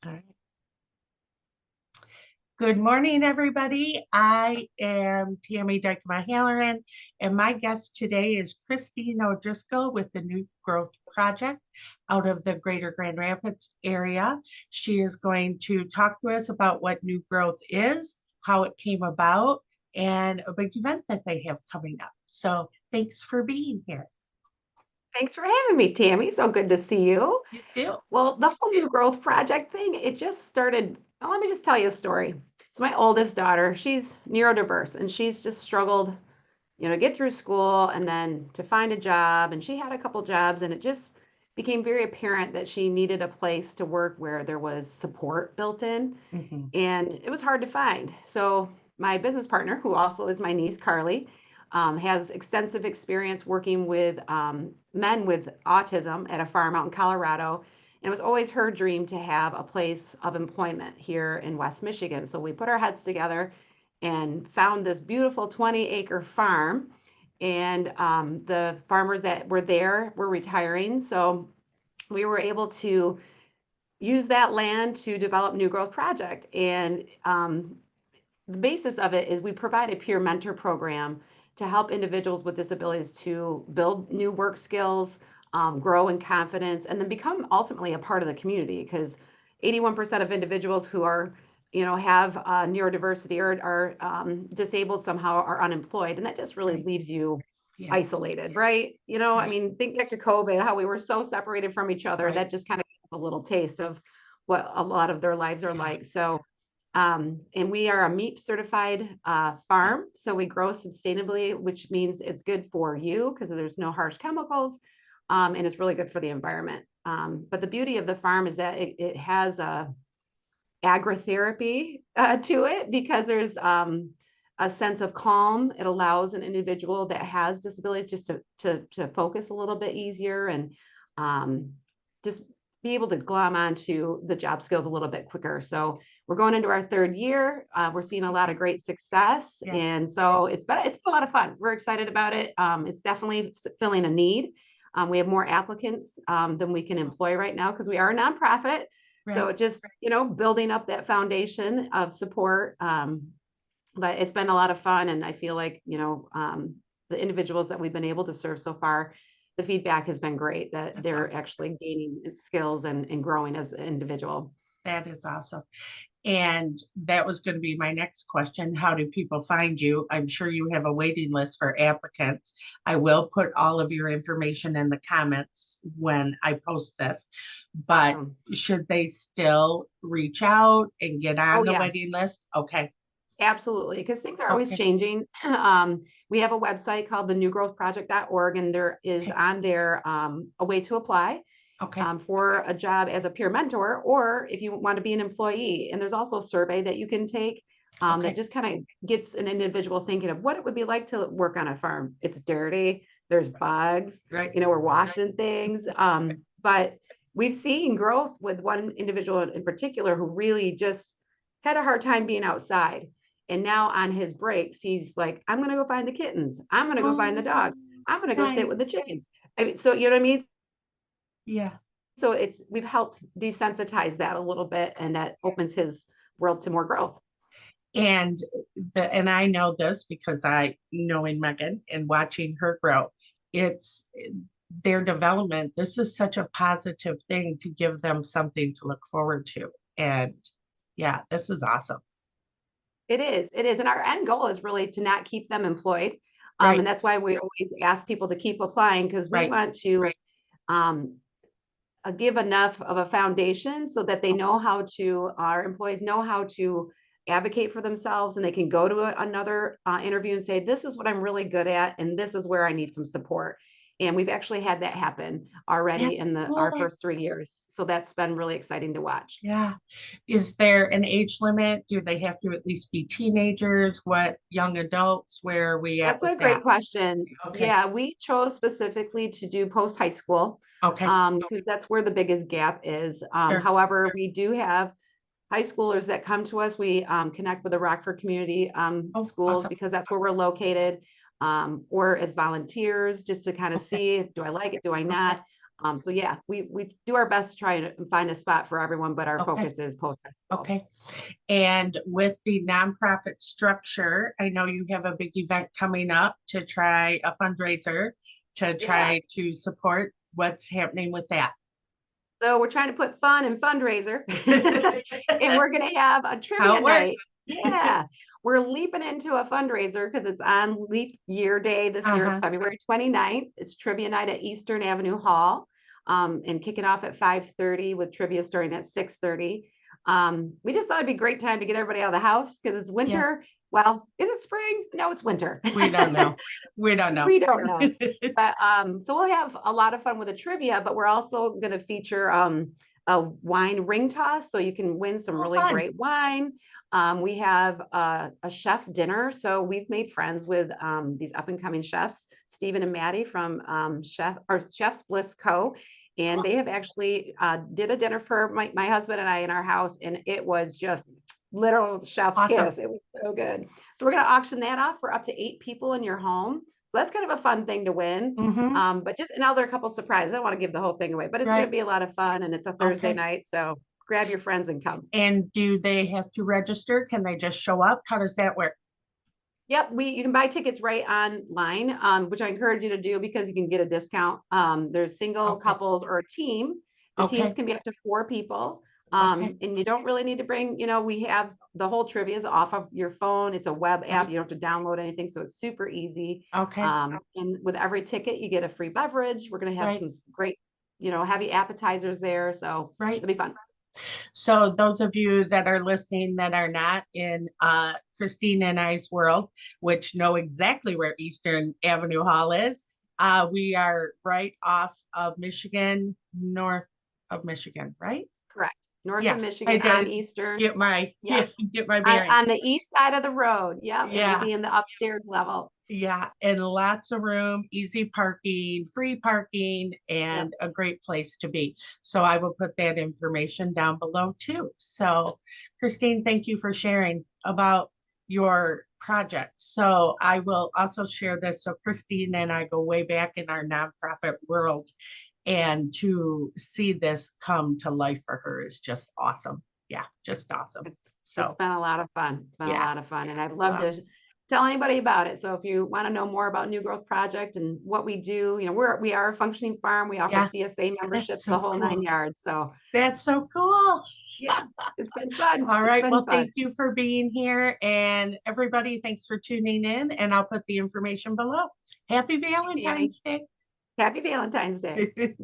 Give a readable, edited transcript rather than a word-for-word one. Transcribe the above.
All right. Good morning, everybody. I am Tammy Dykema-Halloran, and my guest today is Christine O'Driscoll with the New Growth Project out of the Greater Grand Rapids area. She is going to talk to us about what New Growth is, how it came about, and a big event that they have coming up. So thanks for being here. Thanks for having me, Tammy. So good to see you. You too. Well, the whole new growth project thing, it just started. Well, let me just tell you a story. It's my oldest daughter. She's neurodiverse and she's just struggled, to get through school and then to find a job. And she had a couple jobs, and it just became very apparent that she needed a place to work where there was support built in. Mhm. And it was hard to find. So my business partner, who also is my niece, Carly, has extensive experience working with men with autism at a farm out in Colorado. And it was always her dream to have a place of employment here in West Michigan. So we put our heads together and found this beautiful 20-acre farm. And the farmers that were there were retiring. So we were able to use that land to develop New Growth Project. And the basis of it is we provide a peer mentor program to help individuals with disabilities to build new work skills, grow in confidence, and then become ultimately a part of the community. Because 81% of individuals who are, have neurodiversity or are disabled somehow are unemployed, and that just really Right. leaves you Yeah. isolated, right? I Right. mean, think back to COVID, how we were so separated from each other. Right. That just kind of gives a little taste of what a lot of their lives are Yeah. like. So and we are a MEAP certified farm. So we grow sustainably, which means it's good for you because there's no harsh chemicals, and it's really good for the environment. But the beauty of the farm is that it has a agritherapy to it because there's a sense of calm. It allows an individual that has disabilities just to focus a little bit easier and just be able to glom onto the job skills a little bit quicker. So we're going into our third year. We're seeing a lot of great success, Yeah. and so it's been a lot of fun. We're excited about it. It's definitely filling a need. We have more applicants than we can employ right now because we are a nonprofit. Right. So just, building up that foundation of support. But it's been a lot of fun. And I feel like, the individuals that we've been able to serve so far, the feedback has been great that That's they're awesome. actually gaining skills and growing as an individual. That is awesome. And that was going to be my next question. How do people find you? I'm sure you have a waiting list for applicants. I will put all of your information in the comments when I post this, but Awesome. should they still reach out and get Oh, on the waiting yes. list? Okay. Absolutely, because things are always Okay. changing. We have a website called the newgrowthproject.org, and there is Okay. on there a way to apply Okay. for a job as a peer mentor, or if you want to be an employee. And there's also a survey that you can take that Okay. just kind of gets an individual thinking of what it would be like to work on a farm. It's dirty, there's bugs, Right. we're washing things. But we've seen growth with one individual in particular who really just had a hard time being outside. And now on his breaks, he's like, I'm going to go find the kittens. I'm going to go find the Oh, dogs. I'm going to go sit nice. with the chickens. I mean, so you know what I mean? Yeah. So we've helped desensitize that a little bit, and that opens his world to more growth. And and I know this because I knowing Megan and watching her grow, it's their development. This is such a positive thing to give them something to look forward to. And yeah, this is awesome. It is, and our end goal is really to not keep them employed, Right, and that's why we always ask people to keep applying because we right. want to um, give enough of a foundation so that they Okay. know how to our employees know how to advocate for themselves, and they can go to another interview and say, this is what I'm really good at and this is where I need some support. And we've actually had that happen already That's in our cool. first 3 years, so that's been really exciting to watch. Yeah. Is there an age limit? Do they have to at least be teenagers? What young adults? Where are we at That's with a that? great question. Okay. Yeah, we chose specifically to do post high school Okay. because that's where the biggest gap is. Sure. However, we do have high schoolers that come to us. We connect with the Rockford Community Oh, Schools awesome. because that's where we're located, or as volunteers just to kind of Okay. see, do I like it, do I Okay. not? So yeah, we do our best to try to find a spot for everyone, but our Okay, focus is post high school. okay. And with the nonprofit structure, I know you have a big event coming up to try a fundraiser to Yeah. try to support what's happening with that. So we're trying to put fun and fundraiser, and we're going to have a How trivia it works. night. Yeah, we're leaping into a fundraiser because it's on Leap Year Day this year. It's Uh-huh. February 29th. It's trivia night at Eastern Avenue Hall, and kicking off at 5:30 with trivia starting at 6:30. We just thought it'd be a great time to get everybody out of the house because it's Yeah, winter. Well, is it spring? No, it's winter. we don't know. We don't know. We don't know. But so we'll have a lot of fun with the trivia, but we're also going to feature a wine ring toss, so you can win some Oh, really fun. great wine. We have a chef dinner, so we've made friends with these up and coming chefs, Stephen and Maddie from Chef's Bliss Co. And Cool. they have actually did a dinner for my husband and I in our house, and it was just literal chef's Awesome. kiss. It was so good. So we're going to auction that off for up to 8 people in your home. So that's kind of a fun thing to win. Mm-hmm. But just and now there are a couple surprises. I don't want to give the whole thing away, but it's going to Right. be a lot of fun, and it's a Thursday Okay. night. So grab your friends and come. And do they have to register? Can they just show up? How does that work? Yep, you can buy tickets right online, which I encourage you to do because you can get a discount. There's single, Okay. couples, or a team. The teams Okay. can be up to 4 people. Okay. And you don't really need to bring, we have the whole trivia is off of your phone. It's a web app. Right. You don't have to download anything. So it's super easy. Okay. And with every ticket, you get a free beverage. We're going to have Right. some great, heavy appetizers there. So Right. it'll be fun. So those of you that are listening that are not in Christine and I's world, which know exactly where Eastern Avenue Hall is, we are right off of Michigan, north of Michigan, right? Correct. North of Yeah, I Michigan on did Eastern. get my Yep. get my on, bearing. on the east side of the road. Yep. And we'll Yeah, be in the upstairs level. yeah, and lots of room, easy parking, free parking, Yep. and a great place to be. So I will put that information down below too. So Christine, thank you for sharing about your project. So I will also share this. So Christine and I go way back in our nonprofit world, and to see this come to life for her is just awesome. Yeah, just awesome. It's So been a lot of fun. It's been a yeah, lot of fun. And I'd love well, to tell anybody about it. So if you want to know more about New Growth Project and what we do, we are a functioning farm. We offer yeah, CSA that's memberships, the so whole cool. 9 yards. So That's so cool. yeah, it's been fun. All It's right. been Well, fun. thank you for being here. And everybody, thanks for tuning in. And I'll put the information below. Happy Tammy, Valentine's Day. happy Valentine's Day.